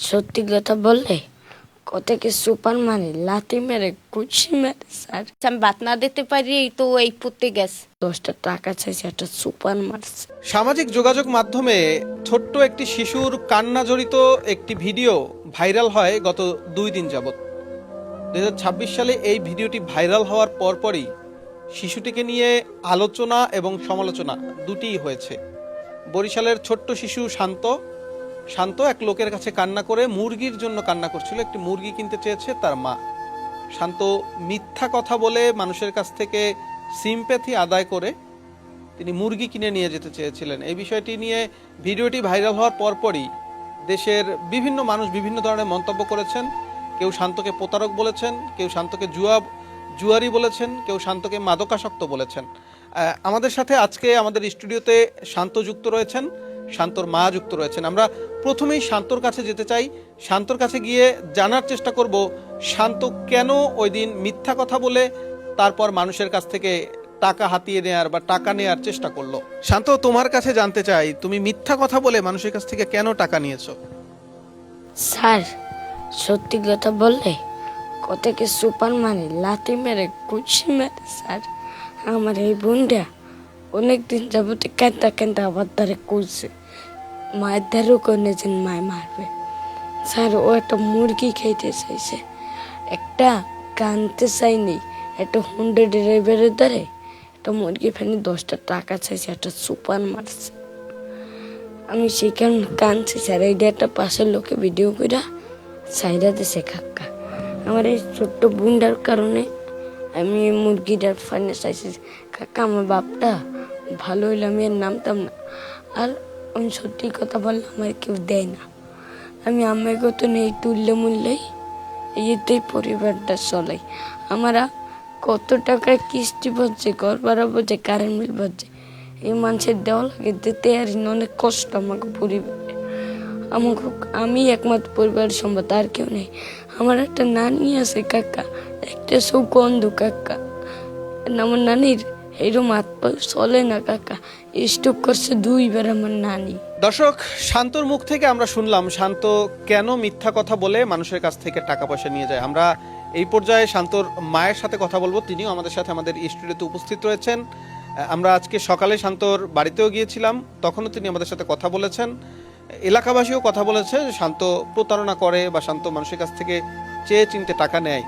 সত্যি কথা বললে কত কি সুপার মানে লাথি মেরে কুচি মেরে স্যার আমি বাত না দিতে পারি তো এই পড়তে গেছে। 10টা টাকা চাইছে একটা সুপার মারছে। সামাজিক যোগাযোগ মাধ্যমে ছোট্ট একটি শিশুর কান্না জড়িত একটি ভিডিও ভাইরাল হয় গত 2 দিন যাবৎ। 2026 সালে এই ভিডিওটি ভাইরাল হওয়ার পরপরই শিশুটিকে নিয়ে আলোচনা এবং সমালোচনা দুটিই হয়েছে। বরিশালের ছোট্ট শিশু শান্ত এক লোকের কাছে কান্না করে মুরগির জন্য কান্না করছিল। একটি মুরগি কিনতে চেয়েছে তার মা। শান্ত মিথ্যা কথা বলে মানুষের কাছ থেকে সিম্প্যাথি আদায় করে তিনি মুরগি কিনে নিয়ে যেতে চেয়েছিলেন। এই বিষয়টি নিয়ে ভিডিওটি ভাইরাল হওয়ার পরপরই দেশের বিভিন্ন মানুষ বিভিন্ন ধরনের মন্তব্য করেছেন। কেউ শান্তকে প্রতারক বলেছেন, কেউ শান্তকে জুয়ারি বলেছেন, কেউ শান্তকে মাদকাসক্ত বলেছেন। আমাদের সাথে আজকে আমাদের স্টুডিওতে শান্ত যুক্ত রয়েছেন, শান্তর মা যুক্ত রয়েছেন। আমরা প্রথমেই শান্তর কাছে যেতে চাই। শান্তর কাছে গিয়ে জানার চেষ্টা করব শান্ত কেন ওই দিন মিথ্যা কথা বলে তারপর মানুষের কাছ থেকে টাকা হাতিয়ে নেয়ার বা টাকা নেয়ার চেষ্টা করলো। শান্ত, তোমার কাছে জানতে চাই, তুমি মিথ্যা কথা বলে মানুষের কাছ থেকে কেন টাকা নিয়েছো? স্যার সত্যি কথা বললে কত কি সুপার মানে লাথি মেরে কুচি মেরে স্যার আমার এই বোনটা অনেকদিন যাবত কেন্দা কেন্দা আবার দ্বারে করছে, মায়ের দ্বারও করেছেন মায় মারবে। স্যার ও একটা মুরগি খাইতে চাইছে, একটা কানতে চাইনি, একটা হুন্ডা ড্রাইভারের দ্বারে একটা মুরগি ফেলে 10টা টাকা চাইছে, একটা সুপার মারছে। আমি সেখানে কানছি স্যার, এই একটা পাশের লোকে ভিডিও করে সাইডা দিছে কাকা। আমার এই ছোট্ট বোনটার কারণে আমি এই মুরগিটার ফাইনে চাইছি। কাকা আমার বাপটা ভালো হইলে আমি এর নামতাম না। আর আমি সত্যি কথা বললে আমার কেউ দেয় না। আমি আমার কত নেই তুললে মূল্যেই এতেই পরিবারটা চলাই। আমরা কত টাকা কিস্তি পড়ছে, ঘর ভাড়া পড়ছে, কারেন্ট বিল পড়ছে, এই মানুষের দেওয়া লাগে দিতে আর অনেক কষ্ট আমাকে পরিবারে। আমাকে আমি একমাত্র পরিবারের সম্পদ, আর কেউ নেই। আমার একটা নানি আছে কাকা, একটা সুগন্ধ কাকা। আমার নানির এরকম হাত পা চলে না কাকা, স্ট্রোক করছে 2বার আমার নানি। দর্শক, শান্তর মুখ থেকে আমরা শুনলাম শান্ত কেন মিথ্যা কথা বলে মানুষের কাছ থেকে টাকা পয়সা নিয়ে যায়। আমরা এই পর্যায়ে শান্তর মায়ের সাথে কথা বলবো, তিনিও আমাদের সাথে আমাদের স্টুডিওতে উপস্থিত রয়েছেন। আমরা আজকে সকালে শান্তর বাড়িতেও গিয়েছিলাম, তখনও তিনি আমাদের সাথে কথা বলেছেন। এলাকাবাসীও কথা বলেছে শান্ত প্রতারণা করে বা শান্ত মানুষের কাছ থেকে চেয়ে চিনতে টাকা নেয়।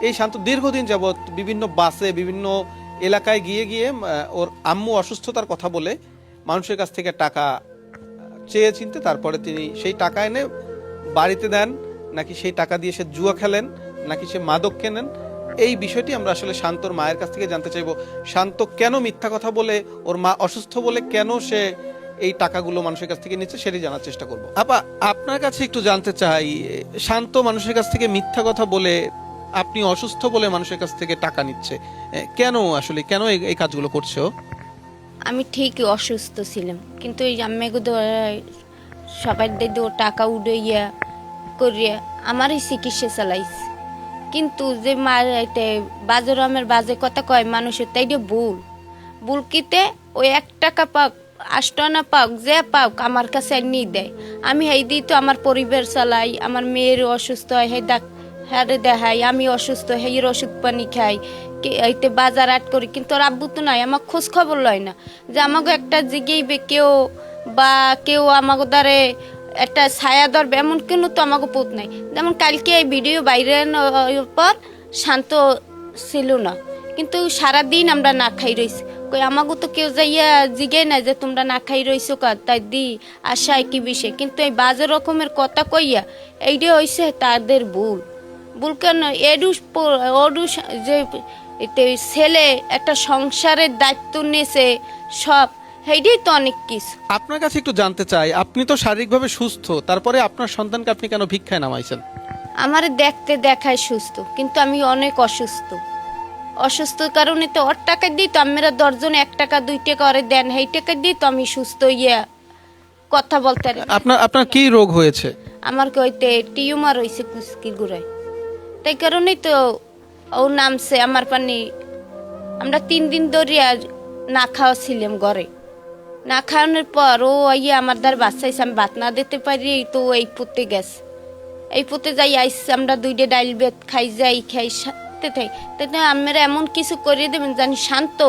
এই শান্ত দীর্ঘদিন যাবৎ বিভিন্ন বাসে বিভিন্ন এলাকায় গিয়ে গিয়ে ওর আম্মু অসুস্থতার কথা বলে মানুষের কাছ থেকে টাকা চেয়ে চিনতে তারপরে তিনি সেই টাকা এনে বাড়িতে দেন, নাকি সেই টাকা দিয়ে সে জুয়া খেলেন, নাকি সে মাদক কেনেন। এই বিষয়টি আমরা আসলে শান্তর মায়ের কাছ থেকে জানতে চাইবো। শান্ত কেন মিথ্যা কথা বলে, ওর মা অসুস্থ বলে কেন সে এই টাকাগুলো মানুষের কাছ থেকে নিচ্ছে সেটি জানার চেষ্টা করব। আপা, আপনার কাছে একটু জানতে চাই, শান্ত মানুষের কাছ থেকে মিথ্যা কথা বলে, আপনি অসুস্থ বলে মানুষের কাছ থেকে টাকা নিচ্ছে কেন? আসলে কেন এই কাজগুলো করছো? আমি ঠিকই অসুস্থ ছিলাম, কিন্তু এই আম্মাকে সবাই দিয়ে টাকা উড়াইয়া করিয়া আমারই চিকিৎসা চালাইছে। কিন্তু যে বাজার আমের বাজে কথা কয় মানুষের, তাই দিয়ে ভুল কিতে ওই 1 টাকা পাক 8 আনা পাক যে পাক আমার কাছে নিয়ে দেয়। আমি এই দিই তো আমার পরিবার চালাই, আমার মেয়ের অসুস্থ হয় হ্যাঁ দেখাই, আমি অসুস্থ হের ওষুধ পানি খাই, এইতে বাজার আট করি। কিন্তু ওর আব্বু তো নাই, আমার খোঁজ খবর লয় না যে আমাকে একটা জিগেইবে কেউ বা কেউ আমাকে দ্বারে একটা ছায়া ধরবে, এমন কেন তো আমাকে পোত নাই। যেমন কালকে এই ভিডিও বাইরে পর শান্ত ছিল না, কিন্তু সারাদিন আমরা না খাই রয়েছি। কই আমাকে তো কেউ যাইয়া জিগে না যে তোমরা না খাই রইছো কার, তাই দি আশায় কি বিষয়। কিন্তু এই বাজে রকমের কথা কইয়া এইটা হয়েছে তাদের ভুল কেন? যে ছেলে একটা সংসারের দায়িত্ব নিয়েছে, সব সেইটাই তো অনেক কিছু। আপনার কাছে একটু জানতে চাই, আপনি তো শারীরিকভাবে সুস্থ, তারপরে আপনার সন্তানকে আপনি কেন ভিক্ষায় নামাইছেন? আমার দেখতে দেখায় সুস্থ, কিন্তু আমি অনেক অসুস্থ কারণে তো ওর টাকা দিই তো আমরা 10 জন 1 টাকা 2 টাকা করে দেন, সেই টাকা দিই তো আমি সুস্থ কথা বলতে। আপনার কি রোগ হয়েছে? আমার কইতে টিউমার হয়েছে কুস্কির গুড়ায়, তাই কারণেই তো ও নামছে আমার পানি। আমরা 3 দিন ধরে না খাওয়া ছিলাম ঘরে, না খাওয়ানোর পর ও আমার দ্বার বাচ্চাইছে, আমি ভাত না দিতে পারি তো এই পড়তে গেছে। এই পথে যাই আইসি আমরা দুইটা ডাইল বেত খাই যাই খাই সাথে থাই তাতে আমরা এমন কিছু করিয়ে দেবেন জানি শান্ত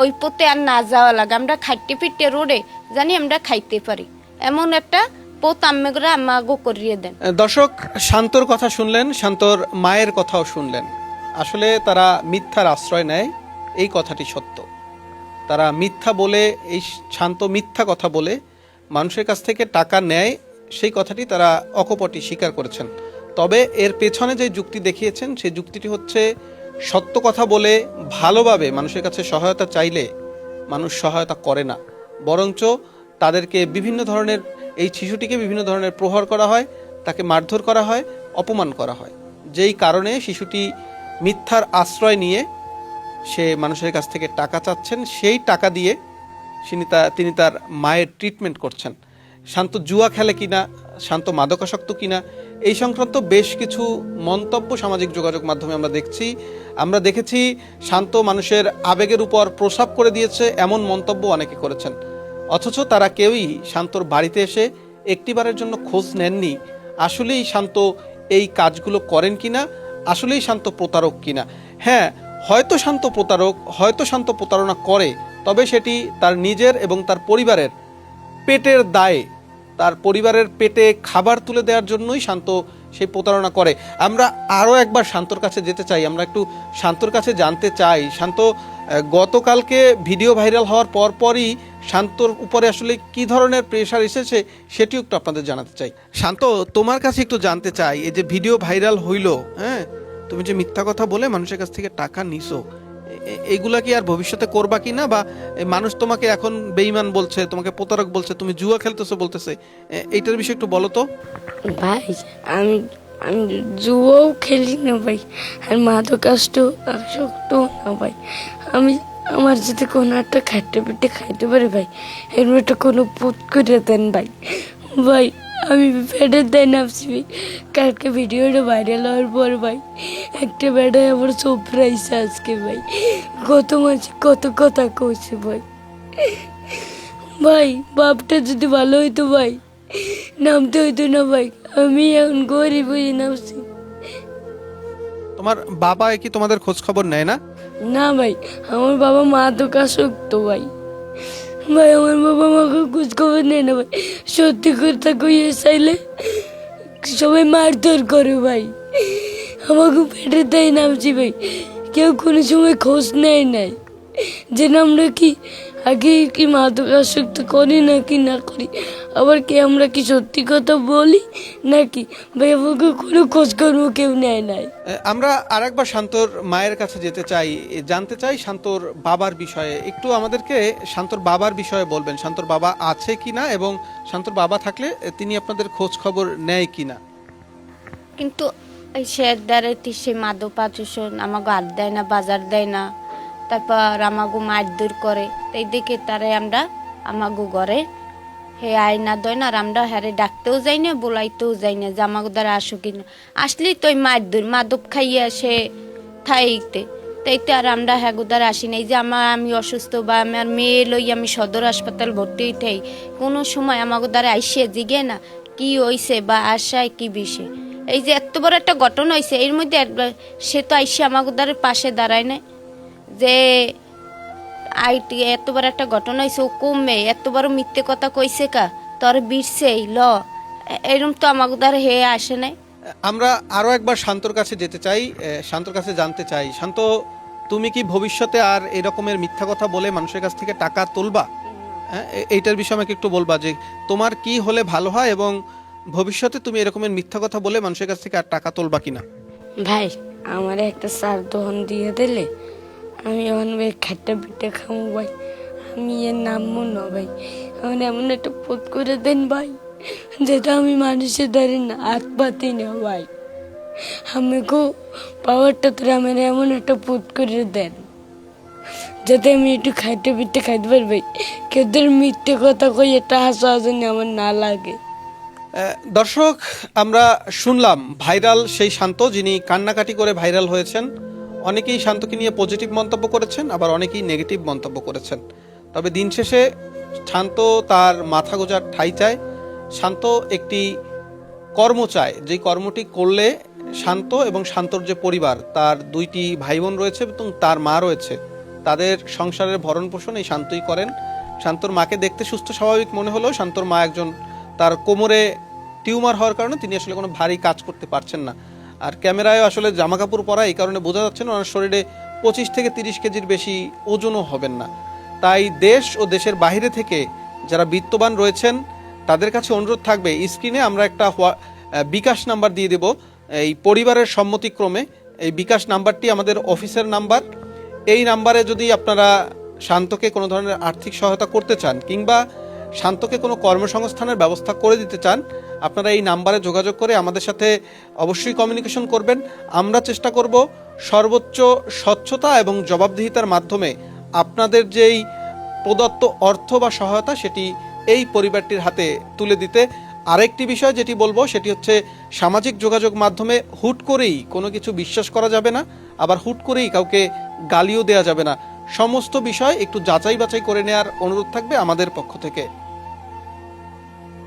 ওই পথে আর না যাওয়া লাগে আমরা খাইতে পিটে রোডে জানি আমরা খাইতে পারি এমন একটা পথ আম্মেগরা আমাগো করিয়ে দেন। দর্শক, শান্তর কথা শুনলেন, শান্তর মায়ের কথাও শুনলেন। আসলে তারা মিথ্যার আশ্রয় নেয়, এই কথাটি সত্য। তারা মিথ্যা বলে, এই শান্ত মিথ্যা কথা বলে মানুষের কাছ থেকে টাকা নেয়, সেই কথাটি তারা অকপটে স্বীকার করেছেন। তবে এর পেছনে যে যুক্তি দেখিয়েছেন সেই যুক্তিটি হচ্ছে সত্য কথা বলে ভালোভাবে মানুষের কাছে সহায়তা চাইলে মানুষ সহায়তা করে না, বরঞ্চ তাদেরকে বিভিন্ন ধরনের, এই শিশুটিকে বিভিন্ন ধরনের প্রহার করা হয়, তাকে মারধর করা হয়, অপমান করা হয়, যেই কারণে শিশুটি মিথ্যার আশ্রয় নিয়ে সে মানুষের কাছ থেকে টাকা চাচ্ছেন, সেই টাকা দিয়ে তিনি তার মায়ের ট্রিটমেন্ট করছেন। শান্ত জুয়া খেলে কিনা, শান্ত মাদকাসক্ত কিনা, এই সংক্রান্ত বেশ কিছু মন্তব্য সামাজিক যোগাযোগ মাধ্যমে আমরা দেখেছি। শান্ত মানুষের আবেগের উপর প্রসাব করে দিয়েছে, এমন মন্তব্য অনেকে করেছেন। অথচ তারা কেউই শান্তর বাড়িতে এসে একটিবারের জন্য খোঁজ নেননি আসলেই শান্ত এই কাজগুলো করেন কিনা, আসলেই শান্ত প্রতারক কিনা। হ্যাঁ, হয়তো শান্ত প্রতারক, হয়তো শান্ত প্রতারণা করে, তবে সেটি তার নিজের এবং তার পরিবারের পেটের দায়ে, তার পরিবারের পেটে খাবার তুলে দেওয়ার জন্যই শান্ত সেই প্রতারণা করে। আমরা আরও একবার শান্তর কাছে যেতে চাই, আমরা একটু শান্তর কাছে জানতে চাই। শান্ত, গতকালকে ভিডিও ভাইরাল হওয়ার পরপরই শান্তর উপরে আসলে কি ধরনের প্রেশার এসেছে সেটিও একটু আপনাদের জানাতে চাই। শান্ত, তোমার কাছে একটু জানতে চাই, এই যে ভিডিও ভাইরাল হইলো, হ্যাঁ, তুমি যে মিথ্যা কথা বলে মানুষের কাছ থেকে টাকা নিছো, এইগুলা কি আর ভবিষ্যতে করবা কিনা, বা মানুষ তোমাকে এখন বেঈমান বলছে, তোমাকে প্রতারক বলছে, তুমি জুয়া খেলতেছো বলতেছে, এইটার বিষয়ে একটু বলো তো। ভাই আমি আমি জুয়াও খেলি না ভাই, আর মাদকাসক্ত না ভাই। আমার যদি কোনো একটা খাইতে পিঠে খাইতে পারি ভাই, এর একটা কোনো পুত করে দেন ভাই। ভাই আমি পেটের দেয় নামছি ভাই, কালকে ভিডিওটা ভাইরাল হওয়ার পর ভাই একটা বেড়ায় আমার সরপ্রাইজ আজকে ভাই, কত মাঝে কত কথা কইছে ভাই। ভাই বাপটা যদি ভালো হইতো ভাই, নামতে হইতো না ভাই, আমি এখন গরিব হয়ে নামছি। তোমার বাবা কি তোমাদের খোঁজ খবর নেয় না? না ভাই, আমার বাবা মাদকাসক্ত ভাই। ভাই আমার বাবা আমাকে খোঁজ খবর নেয় না ভাই, সত্যি কথা কইয়ে চাইলে সবাই মারধর করে ভাই, আমাকে পেটে দেয় নামছি ভাই, কেউ কোনো সময় খোঁজ নেয় নাই যে আমরা কি আগে কি মাদকাসক্ত করি নাকি না করি, আবার কি আমরা কি সত্যি কথা বলি নাকি ভাই, আমাকে কোনো খোঁজ খবর কেউ নেয় নাই। আমরা আরেকবার শান্তর মায়ের কাছে যেতে চাই, জানতে চাই শান্তর বাবার বিষয়ে একটু। আমাদেরকে শান্তর বাবার বিষয়ে বলবেন, শান্তর বাবা আছে কিনা এবং শান্তর বাবা থাকলে তিনি আপনাদের খোঁজ খবর নেয় কিনা। কিন্তু এই শেরদারে সে মাদক পাচুষণ আমাকে হাত দেয় না, বাজার দেয় না, তারপর আমাগো মারধর করে, তাই দেখে তারে আমরা আমাগো ঘরে হে আয়না দেয় না, আর আমরা হ্যারে ডাকতেও যাই না, বলাইতেও যাই না যে আমাকে দ্বারা আসো কিনা, আসলেই তো মারধর মাদক খাইয়া সে থাইতে, তাইতে আর আমরা হ্যাগো দ্বারা আসি নাই। যে আমি অসুস্থ বা আমার মেয়ে লই আমি সদর হাসপাতাল ভর্তি হইতেই কোনো সময় আমাকে দ্বারা আইসে জিগে না কি হইছে বা আশায় কি বিষয়। এই যে এত বড় একটা ঘটনা হয়েছে, এর মধ্যে সে তো আইসে আমাকে দ্বারা পাশে দাঁড়ায় না, যে এত বড় একটা ঘটনা হয়েছে, ও কমবে এত বড় মিথ্যে কথা কইছে কা তোর বিরছেই ল, এরকম তো আমাকে দ্বারা হে আসে নাই। আমরা আরো একবার শান্তর কাছে যেতে চাই, শান্তর কাছে জানতে চাই, শান্ত তুমি কি ভবিষ্যতে আর এরকমের মিথ্যা কথা বলে মানুষের কাছ থেকে টাকা তুলবা? হ্যাঁ, এইটার বিষয়ে আমাকে একটু বলবা যে তোমার কি হলে ভালো হয় এবং ভবিষ্যতে তুমি এরকমের মিথ্যা কথা বলে মানুষের কাছ থেকে আর টাকা তুলবা কিনা। ভাই আমার একটা সার দহন দিয়ে দিলে আমি এখন ভাই খাট্টা পিঠে খাবো ভাই, আমি এর নামবো না ভাই, আমার এমন একটা পথ করে দেন ভাই যেটা আমি মানুষের দ্বারে না হাত পাতি না ভাই, আমাকে পাওয়ারটা তোরা আমার এমন একটা পথ করে দেন যাতে আমি একটু খাইতে পিঠে খাইতে পারি ভাই, কেউ মিথ্যে কথা কই একটা হাসা হাসানি আমার না লাগে। দর্শক, আমরা শুনলাম ভাইরাল সেই শান্ত যিনি কান্নাকাটি করে ভাইরাল হয়েছেন। অনেকেই শান্তকে নিয়ে পজিটিভ মন্তব্য করেছেন, আবার অনেকেই নেগেটিভ মন্তব্য করেছেন। তবে দিন শেষে শান্ত তার মাথা গোজার ঠাঁই চায়। শান্ত একটি কর্ম চায়, যেই কর্মটি করলে শান্ত এবং শান্তর যে পরিবার, তার 2টি ভাই বোন রয়েছে এবং তার মা রয়েছে, তাদের সংসারের ভরণ পোষণ এই শান্তই করেন। শান্তর মাকে দেখতে সুস্থ স্বাভাবিক মনে হলেও শান্তর মা একজন, তার কোমরে টিউমার হওয়ার কারণে তিনি আসলে কোনো ভারী কাজ করতে পারছেন না। আর ক্যামেরায় আসলে জামা কাপড় পরা, এই কারণে বোঝা যাচ্ছে না ওনার শরীরে 25 থেকে 30 কেজির বেশি ওজনও হবেন না। তাই দেশ ও দেশের বাইরে থেকে যারা বিত্তবান রয়েছেন তাদের কাছে অনুরোধ থাকবে, স্ক্রিনে আমরা একটা বিকাশ নাম্বার দিয়ে দেব, এই পরিবারের সম্মতিক্রমে এই বিকাশ নাম্বারটি আমাদের অফিসের নাম্বার। এই নাম্বারে যদি আপনারা শান্তকে কোনো ধরনের আর্থিক সহায়তা করতে চান কিংবা শান্তকে কোনো কর্মসংস্থানের ব্যবস্থা করে দিতে চান, আপনারা এই নাম্বারে যোগাযোগ করে আমাদের সাথে অবশ্যই কমিউনিকেশন করবেন। আমরা চেষ্টা করব সর্বোচ্চ স্বচ্ছতা এবং জবাবদিহিতার মাধ্যমে আপনাদের যেই প্রদত্ত অর্থ বা সহায়তা সেটি এই পরিবারটির হাতে তুলে দিতে। আরেকটি বিষয় যেটি বলবো সেটি হচ্ছে, সামাজিক যোগাযোগ মাধ্যমে হুট করেই কোনো কিছু বিশ্বাস করা যাবে না, আবার হুট করেই কাউকে গালিও দেওয়া যাবে না। সমস্ত বিষয় একটু যাচাই বাছাই করে নেওয়ার অনুরোধ থাকবে আমাদের পক্ষ থেকে।